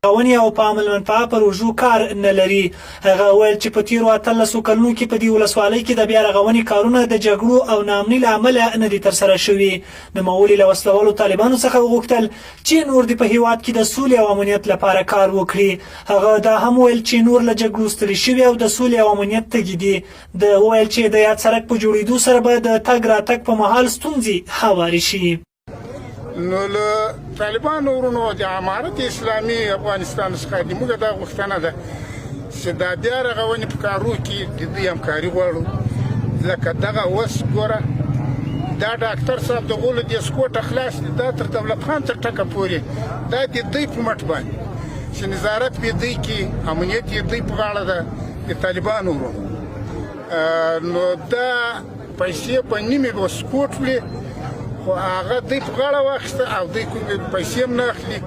رغونې او په عمل منفعه پروژو کار نه لري. هغه وویل چې په تیرو 18 کلونو کې په دې ولسوالۍ کې د بیا رغونې کارونه د جګړو او ناامنۍ له امله نه دي ترسره شوي. نوموړي له وسلوالو طالبانو څخه وغوښتل چې نور د په هیواد کې د سولې او امنیت لپاره کار وکړي. هغه دا هم ویل چې نور له جګړو ستړي شوي او د سولې او امنیت تږي دي. د ویل چې د یاد سړک په جوړېدو سره به د تګ راتګ په مهال ستونزې هوارې شي. نو له طالبانو ورونو د امارت اسلامي افغانستان څخه د موږ دا غوښتنه ده چې دا بیا رغونې په کارو کې د دوی همکاري غواړو. ځکه دغه اوس ګوره دا ډاکټر صاحب د غولو د سکوټه خلاص دی، دا تر دولت خان تر ټکه پورې دا د دوی په مټ باندې چې نظارت په دوی کې امنیت یې دوی په غاړه ده د طالبانو ورونو. نو دا پیسې په نیمې سکوټ وړي خو هغه دوی په غاړه واخیسته او دوی پیسې هم نه اخلي،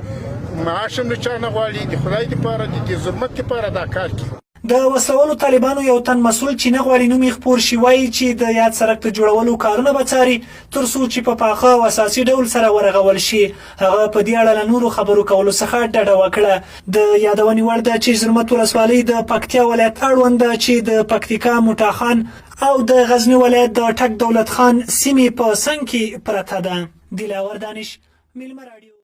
معاش هم له چا نه غواړي. د خدای دپاره د دې ظلمت دپاره دا کار کوي. د وسلوالو طالبانو یو تن مسؤل چې نه غواړي نوم یې خپور شي وایي چې د یاد سړک د جوړولو کارونه به څاري تر څو چې په پاخه او اساسي ډول سره ورغول شي. هغه په دې اړه له نورو خبرو کولو څخه ډډه وکړه. د یادونې وړ ده چې زرمت ولسوالۍ د پکتیا ولایت اړوند ده چې د پکتیکا موټاخان او د غزنی ولایت د ټک دولت خان سیمې په څنګ کې پرته ده. دلاور دانش، میلمه راډیو.